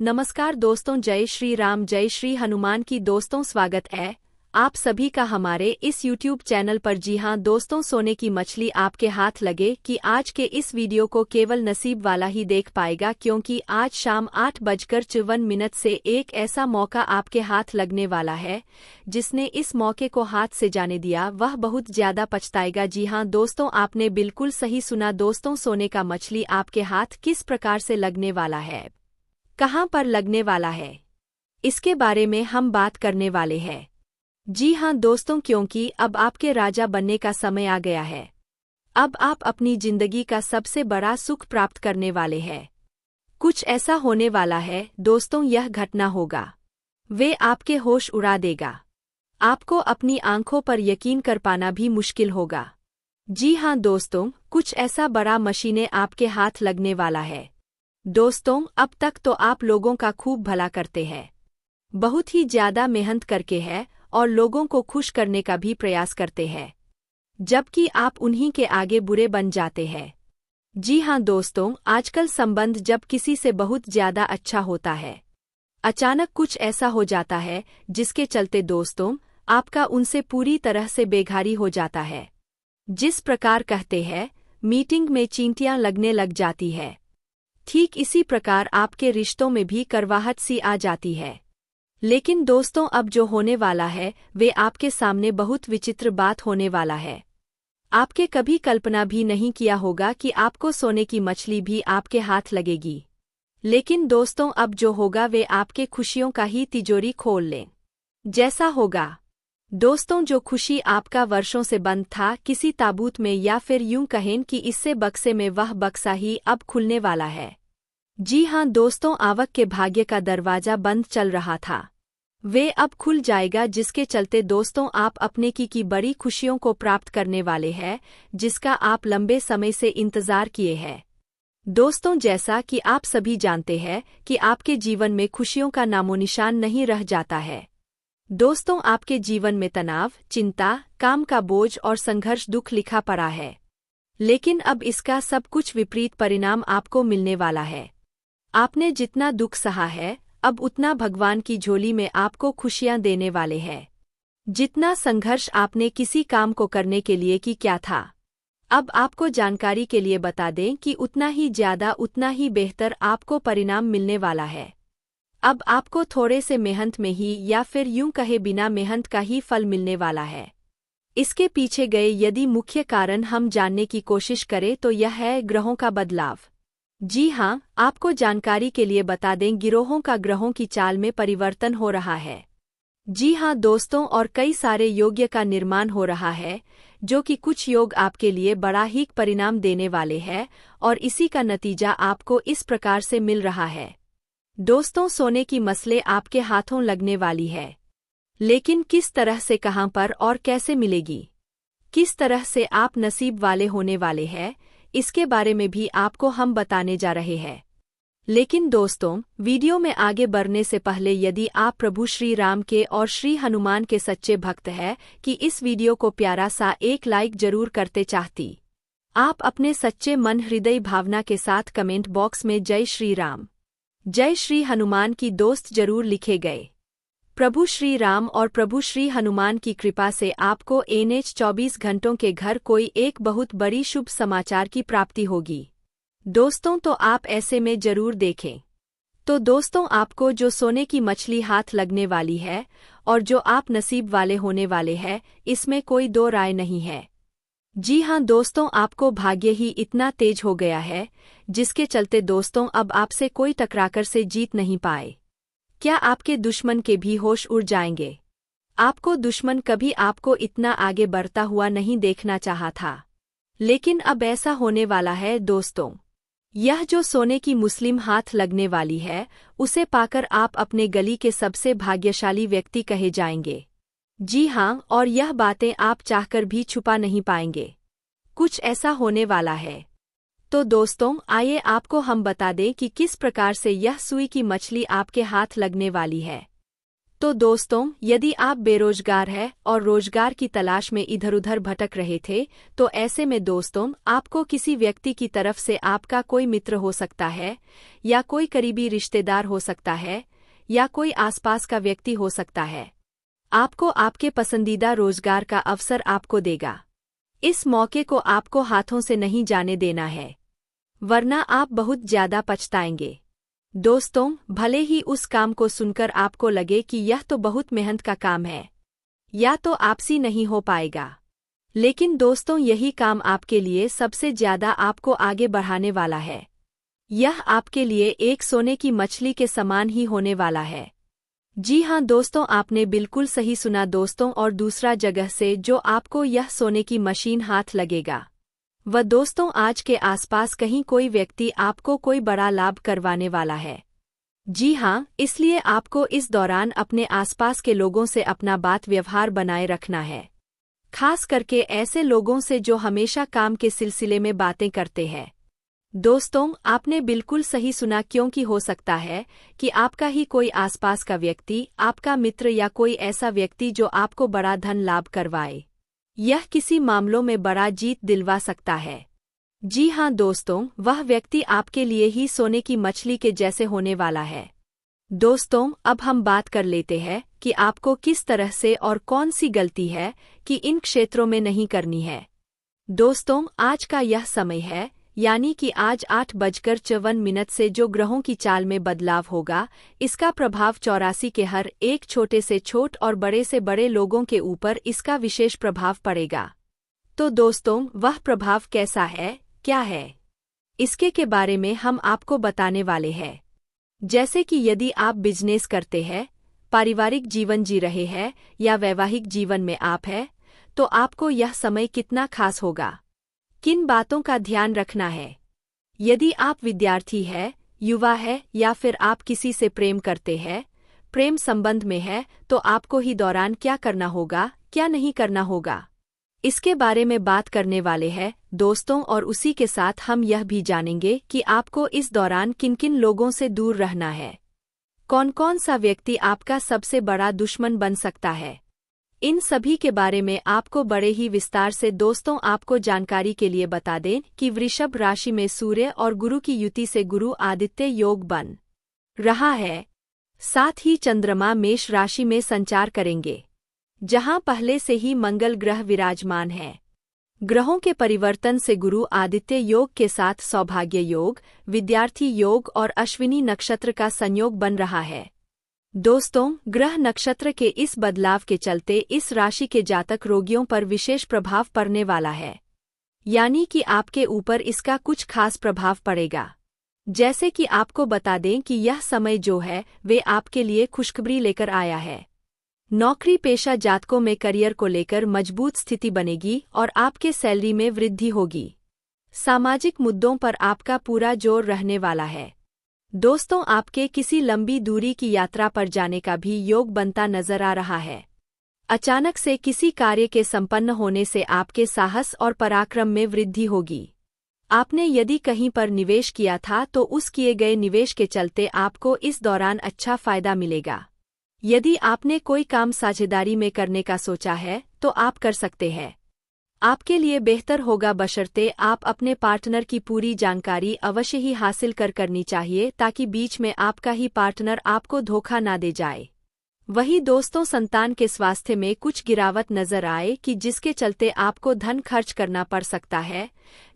नमस्कार दोस्तों, जय श्री राम, जय श्री हनुमान की दोस्तों स्वागत है आप सभी का हमारे इस YouTube चैनल पर। जी हां दोस्तों, सोने की मछली आपके हाथ लगे कि आज के इस वीडियो को केवल नसीब वाला ही देख पाएगा, क्योंकि आज शाम 8:54 से एक ऐसा मौका आपके हाथ लगने वाला है जिसने इस मौके को हाथ से जाने दिया वह बहुत ज्यादा पछताएगा। जी हां दोस्तों, आपने बिल्कुल सही सुना दोस्तों, सोने का मछली आपके हाथ किस प्रकार से लगने वाला है, कहां पर लगने वाला है, इसके बारे में हम बात करने वाले हैं। जी हां दोस्तों, क्योंकि अब आपके राजा बनने का समय आ गया है। अब आप अपनी जिंदगी का सबसे बड़ा सुख प्राप्त करने वाले हैं। कुछ ऐसा होने वाला है दोस्तों, यह घटना होगा, वे आपके होश उड़ा देगा। आपको अपनी आंखों पर यकीन कर पाना भी मुश्किल होगा। जी हां दोस्तों, कुछ ऐसा बड़ा मशीनें आपके हाथ लगने वाला है। दोस्तों, अब तक तो आप लोगों का खूब भला करते हैं, बहुत ही ज्यादा मेहनत करके है और लोगों को खुश करने का भी प्रयास करते हैं, जबकि आप उन्हीं के आगे बुरे बन जाते हैं। जी हां दोस्तों, आजकल संबंध जब किसी से बहुत ज्यादा अच्छा होता है, अचानक कुछ ऐसा हो जाता है जिसके चलते दोस्तों आपका उनसे पूरी तरह से बेघारी हो जाता है। जिस प्रकार कहते हैं मीटिंग में चींटियां लगने लग जाती है, ठीक इसी प्रकार आपके रिश्तों में भी करवाहट सी आ जाती है। लेकिन दोस्तों, अब जो होने वाला है वे आपके सामने बहुत विचित्र बात होने वाला है। आपके कभी कल्पना भी नहीं किया होगा कि आपको सोने की मछली भी आपके हाथ लगेगी। लेकिन दोस्तों, अब जो होगा वे आपके खुशियों का ही तिजोरी खोल लें जैसा होगा। दोस्तों, जो खुशी आपका वर्षों से बंद था किसी ताबूत में, या फिर यूं कहें कि इससे बक्से में, वह बक्सा ही अब खुलने वाला है। जी हां दोस्तों, आवक के भाग्य का दरवाजा बंद चल रहा था, वे अब खुल जाएगा, जिसके चलते दोस्तों आप अपने की बड़ी खुशियों को प्राप्त करने वाले हैं, जिसका आप लंबे समय से इंतजार किए हैं। दोस्तों, जैसा कि आप सभी जानते हैं कि आपके जीवन में खुशियों का नामोनिशान नहीं रह जाता है। दोस्तों, आपके जीवन में तनाव, चिंता, काम का बोझ और संघर्ष दुख लिखा पड़ा है, लेकिन अब इसका सब कुछ विपरीत परिणाम आपको मिलने वाला है। आपने जितना दुख सहा है अब उतना भगवान की झोली में आपको खुशियां देने वाले हैं। जितना संघर्ष आपने किसी काम को करने के लिए किया था, अब आपको जानकारी के लिए बता दें कि उतना ही ज्यादा, उतना ही बेहतर आपको परिणाम मिलने वाला है। अब आपको थोड़े से मेहनत में ही, या फिर यूं कहे बिना मेहनत का ही फल मिलने वाला है। इसके पीछे गए यदि मुख्य कारण हम जानने की कोशिश करें तो यह है ग्रहों का बदलाव। जी हां, आपको जानकारी के लिए बता दें, गिरोहों का ग्रहों की चाल में परिवर्तन हो रहा है। जी हां दोस्तों, और कई सारे योग्य का निर्माण हो रहा है, जो कि कुछ योग आपके लिए बड़ा ही परिणाम देने वाले हैं, और इसी का नतीजा आपको इस प्रकार से मिल रहा है। दोस्तों, सोने की मछली आपके हाथों लगने वाली है, लेकिन किस तरह से, कहां पर और कैसे मिलेगी, किस तरह से आप नसीब वाले होने वाले हैं, इसके बारे में भी आपको हम बताने जा रहे हैं। लेकिन दोस्तों, वीडियो में आगे बढ़ने से पहले यदि आप प्रभु श्री राम के और श्री हनुमान के सच्चे भक्त हैं कि इस वीडियो को प्यारा सा एक लाइक जरूर करते चाहती। आप अपने सच्चे मन हृदय भावना के साथ कमेंट बॉक्स में जय श्री राम, जय श्री हनुमान की दोस्त जरूर लिखे गए। प्रभु श्री राम और प्रभु श्री हनुमान की कृपा से आपको NH 24 घंटों के घर कोई एक बहुत बड़ी शुभ समाचार की प्राप्ति होगी। दोस्तों, तो आप ऐसे में जरूर देखें। तो दोस्तों, आपको जो सोने की मछली हाथ लगने वाली है और जो आप नसीब वाले होने वाले हैं, इसमें कोई दो राय नहीं है। जी हां दोस्तों, आपको भाग्य ही इतना तेज हो गया है, जिसके चलते दोस्तों अब आपसे कोई टकराकर से जीत नहीं पाए। क्या आपके दुश्मन के भी होश उड़ जाएंगे? आपको दुश्मन कभी आपको इतना आगे बढ़ता हुआ नहीं देखना चाहा था, लेकिन अब ऐसा होने वाला है दोस्तों। यह जो सोने की मुस्लिम हाथ लगने वाली है, उसे पाकर आप अपने गली के सबसे भाग्यशाली व्यक्ति कहे जाएंगे। जी हां, और यह बातें आप चाहकर भी छुपा नहीं पाएंगे। कुछ ऐसा होने वाला है। तो दोस्तों, आइए आपको हम बता दें कि किस प्रकार से यह सुई की मछली आपके हाथ लगने वाली है। तो दोस्तों, यदि आप बेरोजगार हैं और रोजगार की तलाश में इधर उधर भटक रहे थे, तो ऐसे में दोस्तों, आपको किसी व्यक्ति की तरफ से आपका कोई मित्र हो सकता है, या कोई करीबी रिश्तेदार हो सकता है, या कोई आसपास का व्यक्ति हो सकता है, आपको आपके पसंदीदा रोजगार का अवसर आपको देगा। इस मौके को आपको हाथों से नहीं जाने देना है, वरना आप बहुत ज्यादा पछताएंगे। दोस्तों, भले ही उस काम को सुनकर आपको लगे कि यह तो बहुत मेहनत का काम है, या तो आपसे नहीं हो पाएगा, लेकिन दोस्तों, यही काम आपके लिए सबसे ज्यादा आपको आगे बढ़ाने वाला है। यह आपके लिए एक सोने की मछली के समान ही होने वाला है। जी हाँ दोस्तों, आपने बिल्कुल सही सुना दोस्तों। और दूसरा जगह से जो आपको यह सोने की मशीन हाथ लगेगा, वह दोस्तों आज के आसपास कहीं कोई व्यक्ति आपको कोई बड़ा लाभ करवाने वाला है। जी हाँ, इसलिए आपको इस दौरान अपने आसपास के लोगों से अपना बात व्यवहार बनाए रखना है, खास करके ऐसे लोगों से जो हमेशा काम के सिलसिले में बातें करते हैं। दोस्तों, आपने बिल्कुल सही सुना, क्योंकि हो सकता है कि आपका ही कोई आसपास का व्यक्ति, आपका मित्र या कोई ऐसा व्यक्ति जो आपको बड़ा धन लाभ करवाए, यह किसी मामलों में बड़ा जीत दिलवा सकता है। जी हाँ दोस्तों, वह व्यक्ति आपके लिए ही सोने की मछली के जैसे होने वाला है। दोस्तों, अब हम बात कर लेते हैं कि आपको किस तरह से और कौन सी गलती है कि इन क्षेत्रों में नहीं करनी है। दोस्तों, आज का यह समय है, यानी कि आज 8:54 से जो ग्रहों की चाल में बदलाव होगा, इसका प्रभाव 84 के हर एक छोटे से छोट और बड़े से बड़े लोगों के ऊपर इसका विशेष प्रभाव पड़ेगा। तो दोस्तों, वह प्रभाव कैसा है, क्या है, इसके के बारे में हम आपको बताने वाले हैं। जैसे कि यदि आप बिजनेस करते हैं, पारिवारिक जीवन जी रहे हैं या वैवाहिक जीवन में आप हैं, तो आपको यह समय कितना खास होगा, किन बातों का ध्यान रखना है। यदि आप विद्यार्थी हैं, युवा है, या फिर आप किसी से प्रेम करते हैं, प्रेम संबंध में है, तो आपको ही दौरान क्या करना होगा, क्या नहीं करना होगा, इसके बारे में बात करने वाले हैं दोस्तों। और उसी के साथ हम यह भी जानेंगे कि आपको इस दौरान किन किन लोगों से दूर रहना है, कौन कौन सा व्यक्ति आपका सबसे बड़ा दुश्मन बन सकता है। इन सभी के बारे में आपको बड़े ही विस्तार से दोस्तों आपको जानकारी के लिए बता दें कि वृषभ राशि में सूर्य और गुरु की युति से गुरु आदित्य योग बन रहा है। साथ ही चंद्रमा मेष राशि में संचार करेंगे, जहां पहले से ही मंगल ग्रह विराजमान है। ग्रहों के परिवर्तन से गुरु आदित्य योग के साथ सौभाग्य योग, विद्यार्थी योग और अश्विनी नक्षत्र का संयोग बन रहा है। दोस्तों, ग्रह नक्षत्र के इस बदलाव के चलते इस राशि के जातक रोगियों पर विशेष प्रभाव पड़ने वाला है, यानी कि आपके ऊपर इसका कुछ खास प्रभाव पड़ेगा। जैसे कि आपको बता दें कि यह समय जो है वे आपके लिए खुशखबरी लेकर आया है। नौकरी पेशा जातकों में करियर को लेकर मजबूत स्थिति बनेगी और आपके सैलरी में वृद्धि होगी। सामाजिक मुद्दों पर आपका पूरा जोर रहने वाला है। दोस्तों, आपके किसी लंबी दूरी की यात्रा पर जाने का भी योग बनता नजर आ रहा है। अचानक से किसी कार्य के संपन्न होने से आपके साहस और पराक्रम में वृद्धि होगी। आपने यदि कहीं पर निवेश किया था तो उस किए गए निवेश के चलते आपको इस दौरान अच्छा फायदा मिलेगा। यदि आपने कोई काम साझेदारी में करने का सोचा है तो आप कर सकते हैं। आपके लिए बेहतर होगा, बशर्ते आप अपने पार्टनर की पूरी जानकारी अवश्य ही हासिल करनी चाहिए, ताकि बीच में आपका ही पार्टनर आपको धोखा ना दे जाए। वही दोस्तों, संतान के स्वास्थ्य में कुछ गिरावट नजर आए कि जिसके चलते आपको धन खर्च करना पड़ सकता है,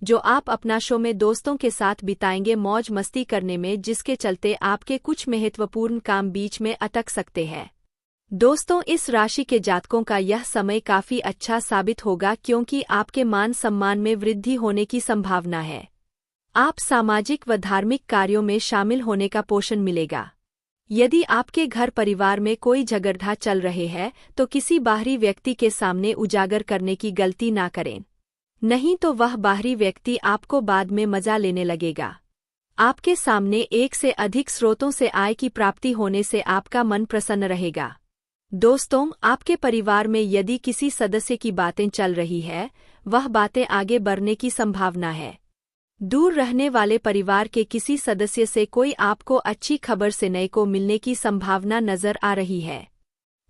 जो आप अपना शो में दोस्तों के साथ बिताएंगे मौज मस्ती करने में, जिसके चलते आपके कुछ महत्वपूर्ण काम बीच में अटक सकते हैं। दोस्तों, इस राशि के जातकों का यह समय काफी अच्छा साबित होगा, क्योंकि आपके मान सम्मान में वृद्धि होने की संभावना है। आप सामाजिक व धार्मिक कार्यों में शामिल होने का पोषण मिलेगा। यदि आपके घर परिवार में कोई झगड़ा चल रहे हैं तो किसी बाहरी व्यक्ति के सामने उजागर करने की गलती ना करें, नहीं तो वह बाहरी व्यक्ति आपको बाद में मजा लेने लगेगा। आपके सामने एक से अधिक स्रोतों से आय की प्राप्ति होने से आपका मन प्रसन्न रहेगा। दोस्तों, आपके परिवार में यदि किसी सदस्य की बातें चल रही है, वह बातें आगे बढ़ने की संभावना है। दूर रहने वाले परिवार के किसी सदस्य से कोई आपको अच्छी खबर से नए को मिलने की संभावना नजर आ रही है।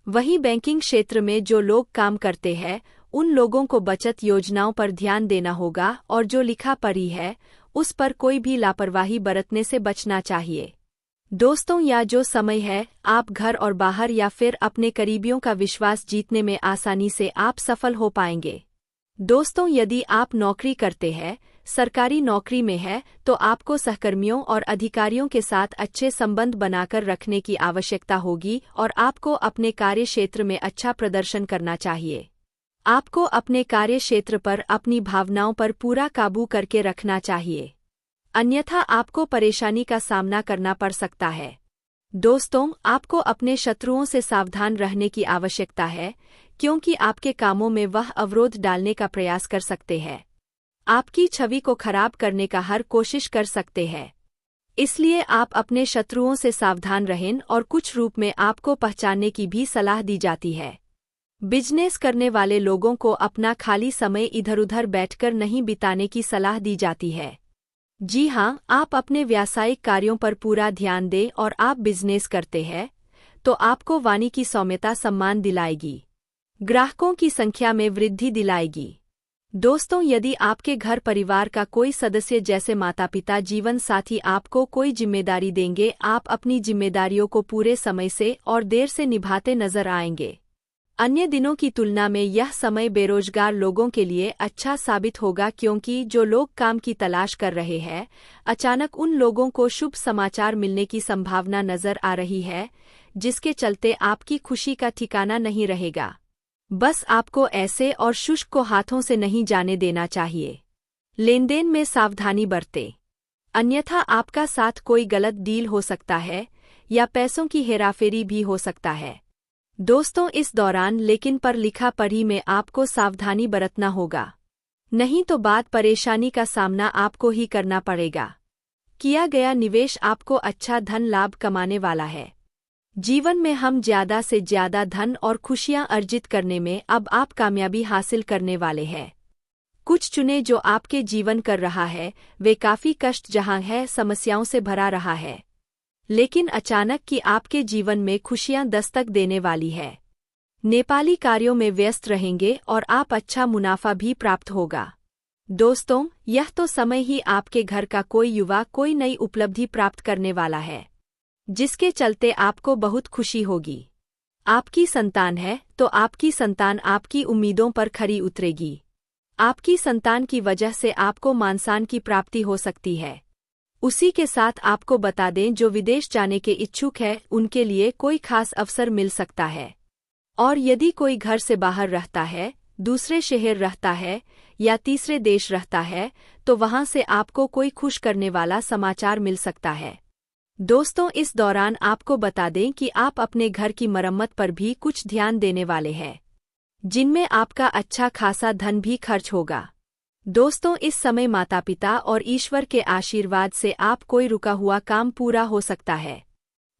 वहीं बैंकिंग क्षेत्र में जो लोग काम करते हैं उन लोगों को बचत योजनाओं पर ध्यान देना होगा और जो लिखा पढ़ी है उस पर कोई भी लापरवाही बरतने से बचना चाहिए। दोस्तों, या जो समय है आप घर और बाहर या फिर अपने करीबियों का विश्वास जीतने में आसानी से आप सफल हो पाएंगे। दोस्तों, यदि आप नौकरी करते हैं, सरकारी नौकरी में है, तो आपको सहकर्मियों और अधिकारियों के साथ अच्छे संबंध बनाकर रखने की आवश्यकता होगी और आपको अपने कार्य क्षेत्र में अच्छा प्रदर्शन करना चाहिए। आपको अपने कार्य क्षेत्र पर अपनी भावनाओं पर पूरा काबू करके रखना चाहिए, अन्यथा आपको परेशानी का सामना करना पड़ सकता है। दोस्तों, आपको अपने शत्रुओं से सावधान रहने की आवश्यकता है, क्योंकि आपके कामों में वह अवरोध डालने का प्रयास कर सकते हैं, आपकी छवि को खराब करने का हर कोशिश कर सकते हैं। इसलिए आप अपने शत्रुओं से सावधान रहें और कुछ रूप में आपको पहचानने की भी सलाह दी जाती है। बिजनेस करने वाले लोगों को अपना खाली समय इधर-उधर बैठकर नहीं बिताने की सलाह दी जाती है। जी हाँ, आप अपने व्यावसायिक कार्यों पर पूरा ध्यान दें और आप बिजनेस करते हैं तो आपको वाणी की सौम्यता सम्मान दिलाएगी, ग्राहकों की संख्या में वृद्धि दिलाएगी। दोस्तों, यदि आपके घर परिवार का कोई सदस्य जैसे माता-पिता, जीवन साथी आपको कोई जिम्मेदारी देंगे, आप अपनी जिम्मेदारियों को पूरे समय से और देर से निभाते नजर आएंगे। अन्य दिनों की तुलना में यह समय बेरोजगार लोगों के लिए अच्छा साबित होगा, क्योंकि जो लोग काम की तलाश कर रहे हैं, अचानक उन लोगों को शुभ समाचार मिलने की संभावना नजर आ रही है, जिसके चलते आपकी खुशी का ठिकाना नहीं रहेगा। बस आपको ऐसे और शुष्क को हाथों से नहीं जाने देना चाहिए। लेनदेन में सावधानी बरतें, अन्यथा आपका साथ कोई गलत डील हो सकता है या पैसों की हेराफेरी भी हो सकता है। दोस्तों, इस दौरान लेकिन पर लिखा पढ़ी में आपको सावधानी बरतना होगा, नहीं तो बाद परेशानी का सामना आपको ही करना पड़ेगा। किया गया निवेश आपको अच्छा धन लाभ कमाने वाला है। जीवन में हम ज्यादा से ज्यादा धन और खुशियां अर्जित करने में अब आप कामयाबी हासिल करने वाले हैं। कुछ चुने जो आपके जीवन कर रहा है, वे काफी कष्ट जहां है समस्याओं से भरा रहा है, लेकिन अचानक कि आपके जीवन में खुशियां दस्तक देने वाली है। नेपाली कार्यों में व्यस्त रहेंगे और आप अच्छा मुनाफा भी प्राप्त होगा। दोस्तों, यह तो समय ही आपके घर का कोई युवा कोई नई उपलब्धि प्राप्त करने वाला है, जिसके चलते आपको बहुत खुशी होगी। आपकी संतान है तो आपकी संतान आपकी उम्मीदों पर खरी उतरेगी। आपकी संतान की वजह से आपको मान-सम्मान की प्राप्ति हो सकती है। उसी के साथ आपको बता दें, जो विदेश जाने के इच्छुक है उनके लिए कोई खास अवसर मिल सकता है। और यदि कोई घर से बाहर रहता है, दूसरे शहर रहता है या तीसरे देश रहता है, तो वहां से आपको कोई खुश करने वाला समाचार मिल सकता है। दोस्तों, इस दौरान आपको बता दें कि आप अपने घर की मरम्मत पर भी कुछ ध्यान देने वाले हैं, जिनमें आपका अच्छा खासा धन भी खर्च होगा। दोस्तों, इस समय माता-पिता और ईश्वर के आशीर्वाद से आप कोई रुका हुआ काम पूरा हो सकता है।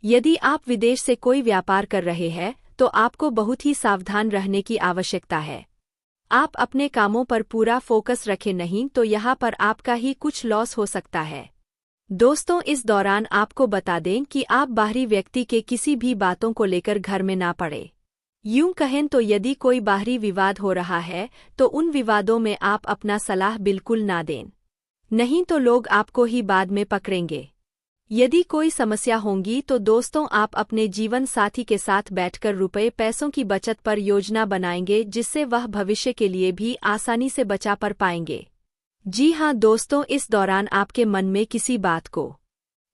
यदि आप विदेश से कोई व्यापार कर रहे हैं तो आपको बहुत ही सावधान रहने की आवश्यकता है। आप अपने कामों पर पूरा फोकस रखें, नहीं तो यहाँ पर आपका ही कुछ लॉस हो सकता है। दोस्तों, इस दौरान आपको बता दें कि आप बाहरी व्यक्ति के किसी भी बातों को लेकर घर में ना पड़े। यूं कहें तो यदि कोई बाहरी विवाद हो रहा है तो उन विवादों में आप अपना सलाह बिल्कुल ना दें, नहीं तो लोग आपको ही बाद में पकड़ेंगे। यदि कोई समस्या होंगी तो दोस्तों, आप अपने जीवन साथी के साथ बैठकर रुपए पैसों की बचत पर योजना बनाएंगे, जिससे वह भविष्य के लिए भी आसानी से बचा कर पाएंगे। जी हाँ दोस्तों, इस दौरान आपके मन में किसी बात को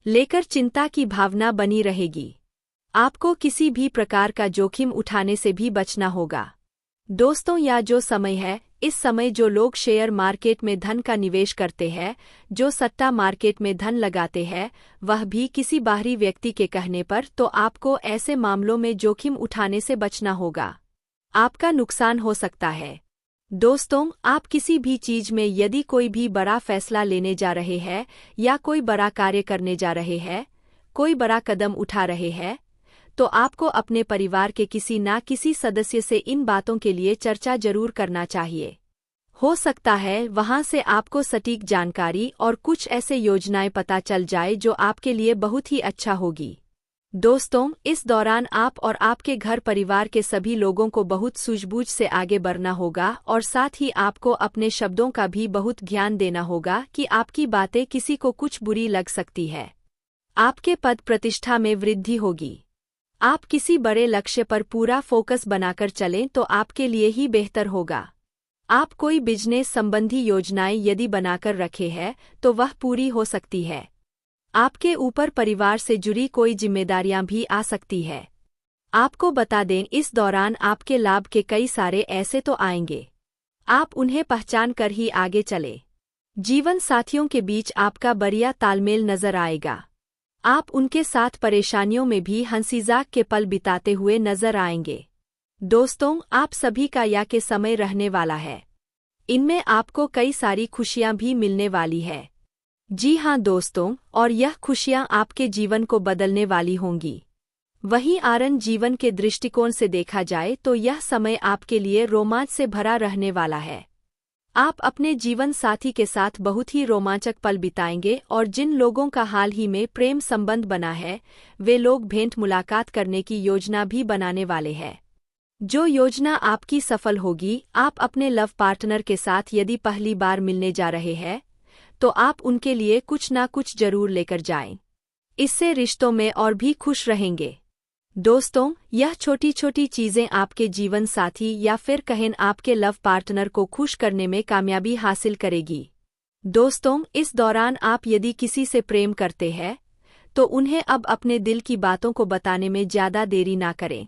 लेकर चिंता की भावना बनी रहेगी। आपको किसी भी प्रकार का जोखिम उठाने से भी बचना होगा। दोस्तों, या जो समय है, इस समय जो लोग शेयर मार्केट में धन का निवेश करते हैं, जो सट्टा मार्केट में धन लगाते हैं, वह भी किसी बाहरी व्यक्ति के कहने पर, तो आपको ऐसे मामलों में जोखिम उठाने से बचना होगा। आपका नुकसान हो सकता है। दोस्तों, आप किसी भी चीज में यदि कोई भी बड़ा फैसला लेने जा रहे हैं या कोई बड़ा कार्य करने जा रहे हैं, कोई बड़ा कदम उठा रहे हैं, तो आपको अपने परिवार के किसी ना किसी सदस्य से इन बातों के लिए चर्चा जरूर करना चाहिए। हो सकता है वहां से आपको सटीक जानकारी और कुछ ऐसे योजनाएं पता चल जाए जो आपके लिए बहुत ही अच्छा होगी। दोस्तों, इस दौरान आप और आपके घर परिवार के सभी लोगों को बहुत सूझबूझ से आगे बढ़ना होगा और साथ ही आपको अपने शब्दों का भी बहुत ध्यान देना होगा कि आपकी बातें किसी को कुछ बुरी लग सकती है। आपके पद प्रतिष्ठा में वृद्धि होगी। आप किसी बड़े लक्ष्य पर पूरा फोकस बनाकर चलें तो आपके लिए ही बेहतर होगा। आप कोई बिजनेस संबंधी योजनाएं यदि बनाकर रखे हैं तो वह पूरी हो सकती है। आपके ऊपर परिवार से जुड़ी कोई जिम्मेदारियां भी आ सकती है। आपको बता दें, इस दौरान आपके लाभ के कई सारे ऐसे तो आएंगे। आप उन्हें पहचान कर ही आगे चले। जीवन साथियों के बीच आपका बढ़िया तालमेल नजर आएगा। आप उनके साथ परेशानियों में भी हंसी-मजाक के पल बिताते हुए नजर आएंगे। दोस्तों, आप सभी का या के समय रहने वाला है। इनमें आपको कई सारी खुशियां भी मिलने वाली है। जी हाँ दोस्तों, और यह खुशियां आपके जीवन को बदलने वाली होंगी। वहीं आरन जीवन के दृष्टिकोण से देखा जाए तो यह समय आपके लिए रोमांच से भरा रहने वाला है। आप अपने जीवन साथी के साथ बहुत ही रोमांचक पल बिताएंगे और जिन लोगों का हाल ही में प्रेम संबंध बना है, वे लोग भेंट मुलाकात करने की योजना भी बनाने वाले हैं। जो योजना आपकी सफल होगी, आप अपने लव पार्टनर के साथ यदि पहली बार मिलने जा रहे हैं तो आप उनके लिए कुछ ना कुछ जरूर लेकर जाएं। इससे रिश्तों में और भी खुश रहेंगे। दोस्तों, यह छोटी छोटी चीजें आपके जीवन साथी या फिर कहें आपके लव पार्टनर को खुश करने में कामयाबी हासिल करेगी। दोस्तों, इस दौरान आप यदि किसी से प्रेम करते हैं तो उन्हें अब अपने दिल की बातों को बताने में ज्यादा देरी ना करें।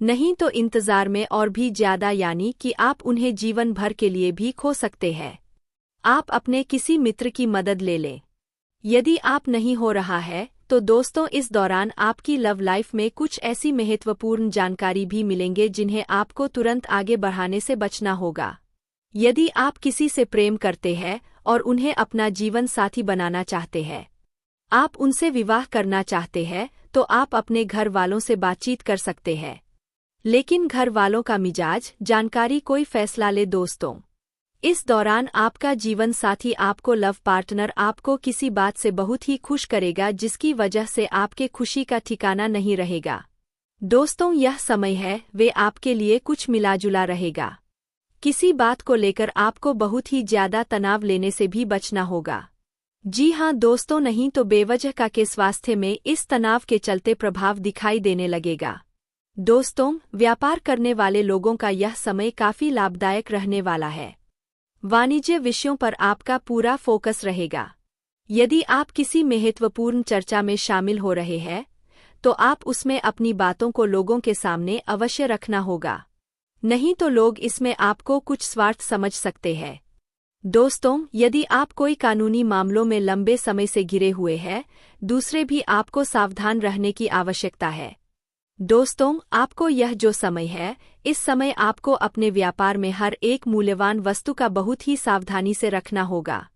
नहीं तो इंतजार में और भी ज्यादा, यानी कि आप उन्हें जीवन भर के लिए भी खो सकते हैं। आप अपने किसी मित्र की मदद ले लें। यदि आप नहीं हो रहा है तो दोस्तों, इस दौरान आपकी लव लाइफ में कुछ ऐसी महत्वपूर्ण जानकारी भी मिलेंगे जिन्हें आपको तुरंत आगे बढ़ाने से बचना होगा। यदि आप किसी से प्रेम करते हैं और उन्हें अपना जीवन साथी बनाना चाहते हैं, आप उनसे विवाह करना चाहते हैं, तो आप अपने घर वालों से बातचीत कर सकते हैं। लेकिन घर वालों का मिजाज जानकारी कोई फैसला ले। दोस्तों, इस दौरान आपका जीवन साथी आपको लव पार्टनर आपको किसी बात से बहुत ही खुश करेगा जिसकी वजह से आपके खुशी का ठिकाना नहीं रहेगा। दोस्तों, यह समय है वे आपके लिए कुछ मिलाजुला रहेगा। किसी बात को लेकर आपको बहुत ही ज्यादा तनाव लेने से भी बचना होगा। जी हाँ दोस्तों, नहीं तो बेवजह के स्वास्थ्य में इस तनाव के चलते प्रभाव दिखाई देने लगेगा। दोस्तों, व्यापार करने वाले लोगों का यह समय काफी लाभदायक रहने वाला है। वाणिज्य विषयों पर आपका पूरा फोकस रहेगा। यदि आप किसी महत्वपूर्ण चर्चा में शामिल हो रहे हैं तो आप उसमें अपनी बातों को लोगों के सामने अवश्य रखना होगा, नहीं तो लोग इसमें आपको कुछ स्वार्थ समझ सकते हैं। दोस्तों, यदि आप कोई कानूनी मामलों में लंबे समय से घिरे हुए हैं, दूसरे भी आपको सावधान रहने की आवश्यकता है। दोस्तों, आपको यह जो समय है, इस समय आपको अपने व्यापार में हर एक मूल्यवान वस्तु का बहुत ही सावधानी से रखना होगा,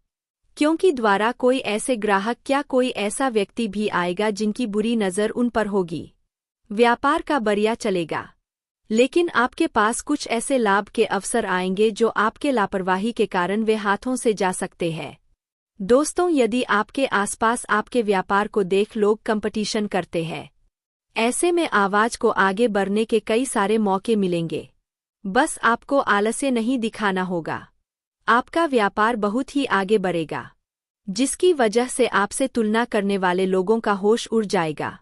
क्योंकि द्वारा कोई ऐसे ग्राहक या कोई ऐसा व्यक्ति भी आएगा जिनकी बुरी नज़र उन पर होगी। व्यापार का बढ़िया चलेगा, लेकिन आपके पास कुछ ऐसे लाभ के अवसर आएंगे जो आपके लापरवाही के कारण वे हाथों से जा सकते हैं। दोस्तों, यदि आपके आसपास आपके व्यापार को देख लोग कंपटीशन करते हैं, ऐसे में आवाज को आगे बढ़ने के कई सारे मौके मिलेंगे। बस आपको आलस्य नहीं दिखाना होगा। आपका व्यापार बहुत ही आगे बढ़ेगा, जिसकी वजह से आपसे तुलना करने वाले लोगों का होश उड़ जाएगा।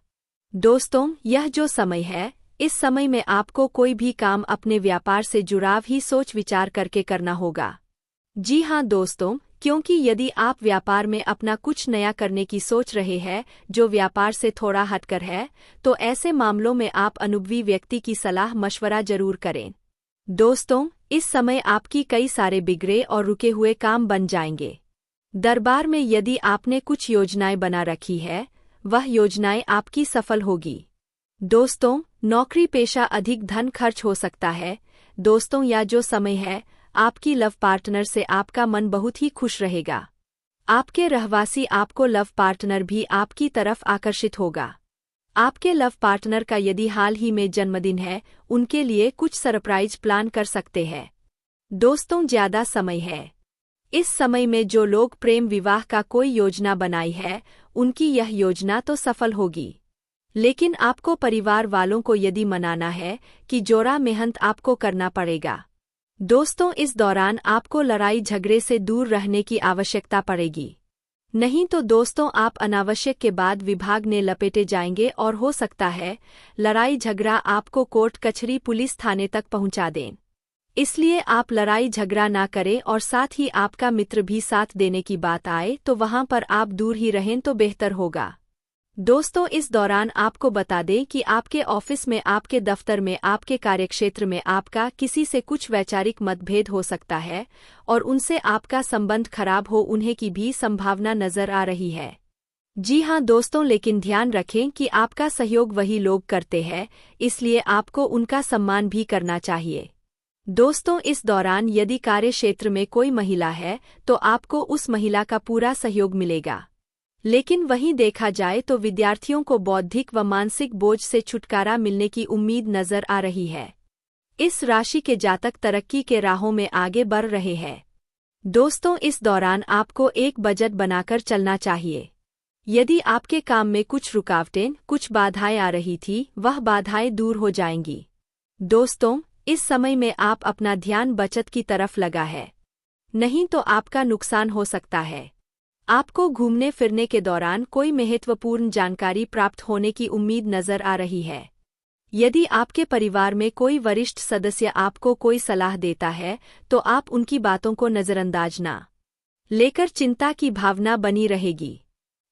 दोस्तों, यह जो समय है, इस समय में आपको कोई भी काम अपने व्यापार से जुड़ाव ही सोच विचार करके करना होगा। जी हाँ दोस्तों, क्योंकि यदि आप व्यापार में अपना कुछ नया करने की सोच रहे हैं जो व्यापार से थोड़ा हटकर है, तो ऐसे मामलों में आप अनुभवी व्यक्ति की सलाह मशवरा जरूर करें। दोस्तों, इस समय आपकी कई सारे बिगड़े और रुके हुए काम बन जाएंगे। दरबार में यदि आपने कुछ योजनाएं बना रखी है, वह योजनाएं आपकी सफल होगी। दोस्तों, नौकरी पेशा अधिक धन खर्च हो सकता है। दोस्तों, यह जो समय है, आपकी लव पार्टनर से आपका मन बहुत ही खुश रहेगा। आपके रहवासी आपको लव पार्टनर भी आपकी तरफ आकर्षित होगा। आपके लव पार्टनर का यदि हाल ही में जन्मदिन है, उनके लिए कुछ सरप्राइज प्लान कर सकते हैं। दोस्तों, ज्यादा समय है। इस समय में जो लोग प्रेम विवाह का कोई योजना बनाई है, उनकी यह योजना तो सफल होगी। लेकिन आपको परिवार वालों को यदि मनाना है कि जोरा मेहनत आपको करना पड़ेगा। दोस्तों, इस दौरान आपको लड़ाई झगड़े से दूर रहने की आवश्यकता पड़ेगी। नहीं तो दोस्तों, आप अनावश्यक के बाद विभाग ने लपेटे जाएंगे और हो सकता है लड़ाई झगड़ा आपको कोर्ट कचहरी पुलिस थाने तक पहुंचा दें। इसलिए आप लड़ाई झगड़ा ना करें और साथ ही आपका मित्र भी साथ देने की बात आए तो वहां पर आप दूर ही रहें तो बेहतर होगा। दोस्तों, इस दौरान आपको बता दें कि आपके ऑफिस में, आपके दफ्तर में, आपके कार्यक्षेत्र में आपका किसी से कुछ वैचारिक मतभेद हो सकता है और उनसे आपका संबंध खराब हो उन्हें की भी संभावना नजर आ रही है। जी हां दोस्तों, लेकिन ध्यान रखें कि आपका सहयोग वही लोग करते हैं, इसलिए आपको उनका सम्मान भी करना चाहिए। दोस्तों, इस दौरान यदि कार्यक्षेत्र में कोई महिला है तो आपको उस महिला का पूरा सहयोग मिलेगा। लेकिन वहीं देखा जाए तो विद्यार्थियों को बौद्धिक व मानसिक बोझ से छुटकारा मिलने की उम्मीद नजर आ रही है। इस राशि के जातक तरक्की के राहों में आगे बढ़ रहे हैं। दोस्तों, इस दौरान आपको एक बजट बनाकर चलना चाहिए। यदि आपके काम में कुछ रुकावटें, कुछ बाधाएं आ रही थी, वह बाधाएं दूर हो जाएंगी। दोस्तों, इस समय में आप अपना ध्यान बचत की तरफ लगा है, नहीं तो आपका नुकसान हो सकता है। आपको घूमने फिरने के दौरान कोई महत्वपूर्ण जानकारी प्राप्त होने की उम्मीद नजर आ रही है। यदि आपके परिवार में कोई वरिष्ठ सदस्य आपको कोई सलाह देता है तो आप उनकी बातों को नजरअंदाज ना लेकर चिंता की भावना बनी रहेगी।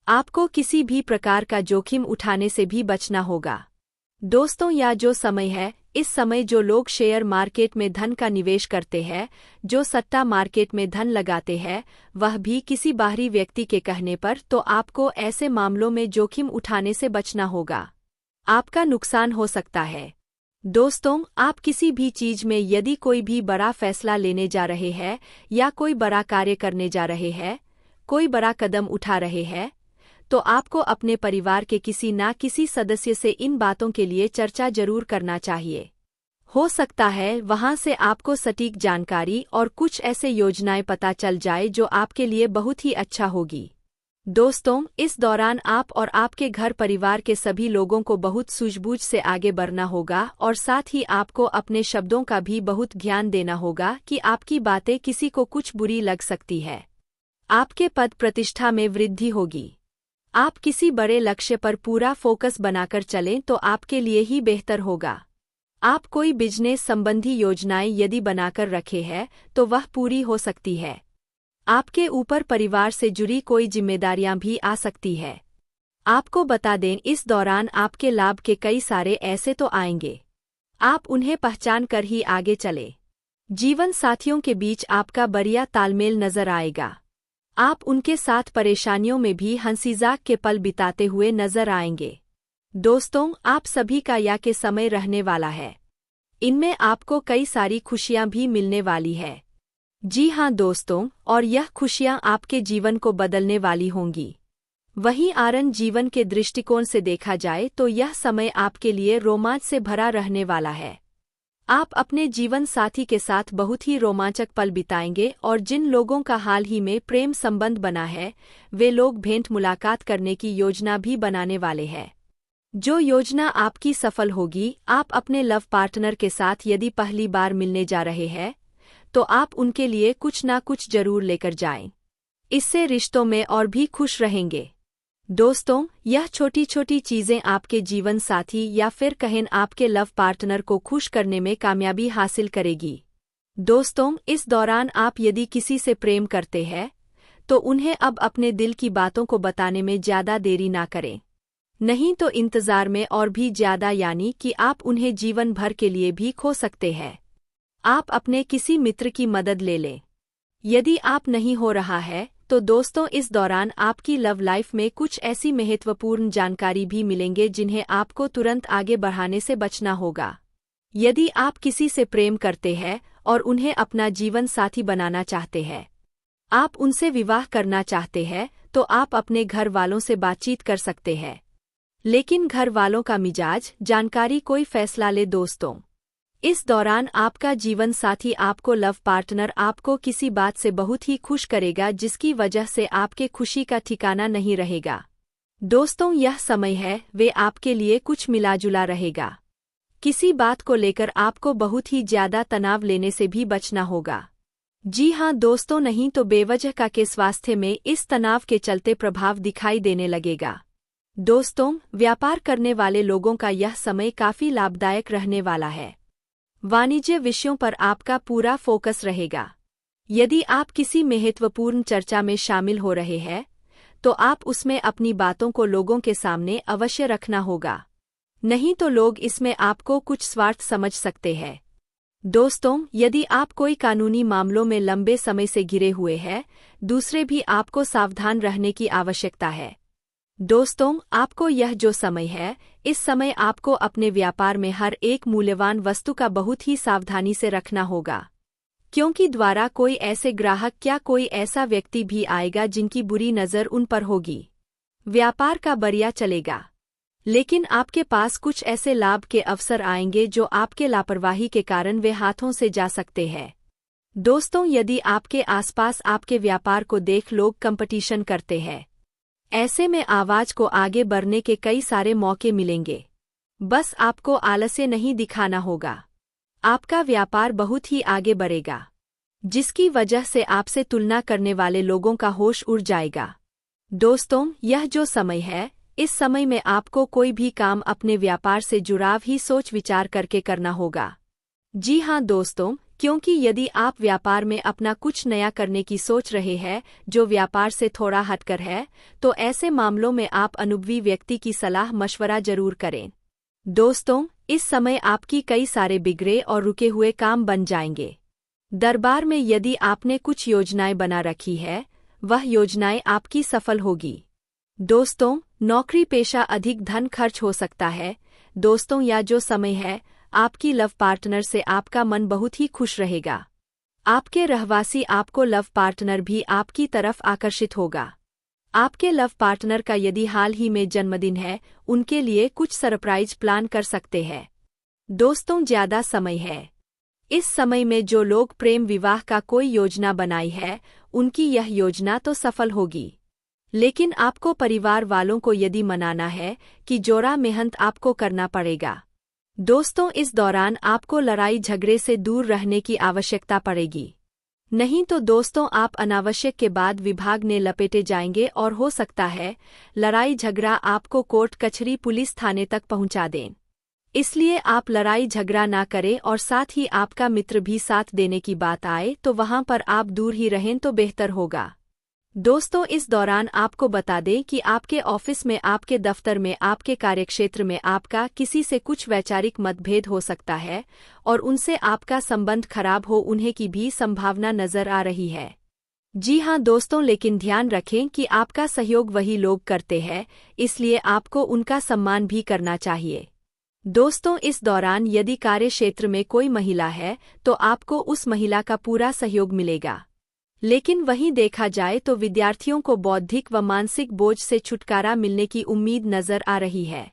आपको किसी भी प्रकार का जोखिम उठाने से भी बचना होगा। दोस्तों, यह जो समय है, इस समय जो लोग शेयर मार्केट में धन का निवेश करते हैं, जो सट्टा मार्केट में धन लगाते हैं, वह भी किसी बाहरी व्यक्ति के कहने पर, तो आपको ऐसे मामलों में जोखिम उठाने से बचना होगा। आपका नुकसान हो सकता है। दोस्तों, आप किसी भी चीज में यदि कोई भी बड़ा फैसला लेने जा रहे हैं या कोई बड़ा कार्य करने जा रहे हैं, कोई बड़ा कदम उठा रहे हैं, तो आपको अपने परिवार के किसी ना किसी सदस्य से इन बातों के लिए चर्चा जरूर करना चाहिए। हो सकता है वहां से आपको सटीक जानकारी और कुछ ऐसे योजनाएं पता चल जाए जो आपके लिए बहुत ही अच्छा होगी। दोस्तों, इस दौरान आप और आपके घर परिवार के सभी लोगों को बहुत सूझबूझ से आगे बढ़ना होगा और साथ ही आपको अपने शब्दों का भी बहुत ध्यान देना होगा कि आपकी बातें किसी को कुछ बुरी लग सकती है। आपके पद प्रतिष्ठा में वृद्धि होगी। आप किसी बड़े लक्ष्य पर पूरा फोकस बनाकर चलें तो आपके लिए ही बेहतर होगा। आप कोई बिजनेस संबंधी योजनाएं यदि बनाकर रखे हैं तो वह पूरी हो सकती है। आपके ऊपर परिवार से जुड़ी कोई जिम्मेदारियां भी आ सकती है। आपको बता दें, इस दौरान आपके लाभ के कई सारे ऐसे तो आएंगे, आप उन्हें पहचान कर ही आगे चले। जीवन साथियों के बीच आपका बढ़िया तालमेल नजर आएगा। आप उनके साथ परेशानियों में भी हंसीजाक के पल बिताते हुए नजर आएंगे। दोस्तों, आप सभी का या के समय रहने वाला है। इनमें आपको कई सारी खुशियां भी मिलने वाली है। जी हां दोस्तों, और यह खुशियां आपके जीवन को बदलने वाली होंगी। वहीं आरन जीवन के दृष्टिकोण से देखा जाए तो यह समय आपके लिए रोमांच से भरा रहने वाला है। आप अपने जीवन साथी के साथ बहुत ही रोमांचक पल बिताएंगे और जिन लोगों का हाल ही में प्रेम संबंध बना है, वे लोग भेंट मुलाकात करने की योजना भी बनाने वाले हैं। जो योजना आपकी सफल होगी, आप अपने लव पार्टनर के साथ यदि पहली बार मिलने जा रहे हैं तो आप उनके लिए कुछ ना कुछ जरूर लेकर जाएं। इससे रिश्तों में और भी खुश रहेंगे। दोस्तों, यह छोटी छोटी चीजें आपके जीवन साथी या फिर कहें आपके लव पार्टनर को खुश करने में कामयाबी हासिल करेगी। दोस्तों, इस दौरान आप यदि किसी से प्रेम करते हैं तो उन्हें अब अपने दिल की बातों को बताने में ज्यादा देरी ना करें, नहीं तो इंतजार में और भी ज्यादा, यानी कि आप उन्हें जीवन भर के लिए भी खो सकते हैं। आप अपने किसी मित्र की मदद ले लें। यदि आप नहीं हो रहा है तो दोस्तों, इस दौरान आपकी लव लाइफ में कुछ ऐसी महत्वपूर्ण जानकारी भी मिलेंगे जिन्हें आपको तुरंत आगे बढ़ाने से बचना होगा। यदि आप किसी से प्रेम करते हैं और उन्हें अपना जीवन साथी बनाना चाहते हैं, आप उनसे विवाह करना चाहते हैं, तो आप अपने घर वालों से बातचीत कर सकते हैं। लेकिन घर वालों का मिजाज जानकारी कोई फैसला ले। दोस्तों, इस दौरान आपका जीवन साथी, आपको लव पार्टनर आपको किसी बात से बहुत ही खुश करेगा जिसकी वजह से आपके खुशी का ठिकाना नहीं रहेगा। दोस्तों, यह समय है वे आपके लिए कुछ मिला-जुला रहेगा। किसी बात को लेकर आपको बहुत ही ज्यादा तनाव लेने से भी बचना होगा। जी हाँ दोस्तों, नहीं तो बेवजह का के स्वास्थ्य में इस तनाव के चलते प्रभाव दिखाई देने लगेगा। दोस्तों, व्यापार करने वाले लोगों का यह समय काफी लाभदायक रहने वाला है। वाणिज्य विषयों पर आपका पूरा फोकस रहेगा। यदि आप किसी महत्वपूर्ण चर्चा में शामिल हो रहे हैं, तो आप उसमें अपनी बातों को लोगों के सामने अवश्य रखना होगा, नहीं तो लोग इसमें आपको कुछ स्वार्थ समझ सकते हैं। दोस्तों, यदि आप कोई कानूनी मामलों में लंबे समय से घिरे हुए हैं, दूसरे भी आपको सावधान रहने की आवश्यकता है। दोस्तों, आपको यह जो समय है, इस समय आपको अपने व्यापार में हर एक मूल्यवान वस्तु का बहुत ही सावधानी से रखना होगा, क्योंकि द्वारा कोई ऐसे ग्राहक या कोई ऐसा व्यक्ति भी आएगा जिनकी बुरी नज़र उन पर होगी। व्यापार का बढ़िया चलेगा, लेकिन आपके पास कुछ ऐसे लाभ के अवसर आएंगे जो आपके लापरवाही के कारण वे हाथों से जा सकते हैं। दोस्तों, यदि आपके आसपास आपके व्यापार को देख लोग कंपटीशन करते हैं, ऐसे में आवाज को आगे बढ़ने के कई सारे मौके मिलेंगे। बस आपको आलस्य नहीं दिखाना होगा। आपका व्यापार बहुत ही आगे बढ़ेगा, जिसकी वजह से आपसे तुलना करने वाले लोगों का होश उड़ जाएगा। दोस्तों, यह जो समय है, इस समय में आपको कोई भी काम अपने व्यापार से जुड़ाव ही सोच विचार करके करना होगा। जी हाँ दोस्तों, क्योंकि यदि आप व्यापार में अपना कुछ नया करने की सोच रहे हैं जो व्यापार से थोड़ा हटकर है, तो ऐसे मामलों में आप अनुभवी व्यक्ति की सलाह मशवरा जरूर करें। दोस्तों, इस समय आपकी कई सारे बिगड़े और रुके हुए काम बन जाएंगे। दरबार में यदि आपने कुछ योजनाएं बना रखी है, वह योजनाएं आपकी सफल होगी। दोस्तों, नौकरी पेशा अधिक धन खर्च हो सकता है। दोस्तों, यह जो समय है, आपकी लव पार्टनर से आपका मन बहुत ही खुश रहेगा। आपके रहवासी आपको लव पार्टनर भी आपकी तरफ आकर्षित होगा। आपके लव पार्टनर का यदि हाल ही में जन्मदिन है, उनके लिए कुछ सरप्राइज प्लान कर सकते हैं। दोस्तों, ज्यादा समय है। इस समय में जो लोग प्रेम विवाह का कोई योजना बनाई है, उनकी यह योजना तो सफल होगी, लेकिन आपको परिवार वालों को यदि मनाना है कि जोरा मेहनत आपको करना पड़ेगा। दोस्तों, इस दौरान आपको लड़ाई झगड़े से दूर रहने की आवश्यकता पड़ेगी, नहीं तो दोस्तों आप अनावश्यक के बाद विभाग ने लपेटे जाएंगे और हो सकता है लड़ाई झगड़ा आपको कोर्ट कचहरी पुलिस थाने तक पहुंचा दें। इसलिए आप लड़ाई झगड़ा ना करें, और साथ ही आपका मित्र भी साथ देने की बात आए तो वहां पर आप दूर ही रहें तो बेहतर होगा। दोस्तों, इस दौरान आपको बता दें कि आपके ऑफिस में, आपके दफ्तर में, आपके कार्यक्षेत्र में आपका किसी से कुछ वैचारिक मतभेद हो सकता है और उनसे आपका संबंध खराब हो उन्हें की भी संभावना नजर आ रही है। जी हाँ दोस्तों, लेकिन ध्यान रखें कि आपका सहयोग वही लोग करते हैं, इसलिए आपको उनका सम्मान भी करना चाहिए। दोस्तों, इस दौरान यदि कार्यक्षेत्र में कोई महिला है तो आपको उस महिला का पूरा सहयोग मिलेगा, लेकिन वहीं देखा जाए तो विद्यार्थियों को बौद्धिक व मानसिक बोझ से छुटकारा मिलने की उम्मीद नजर आ रही है।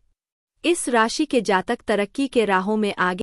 इस राशि के जातक तरक्की के राहों में आगे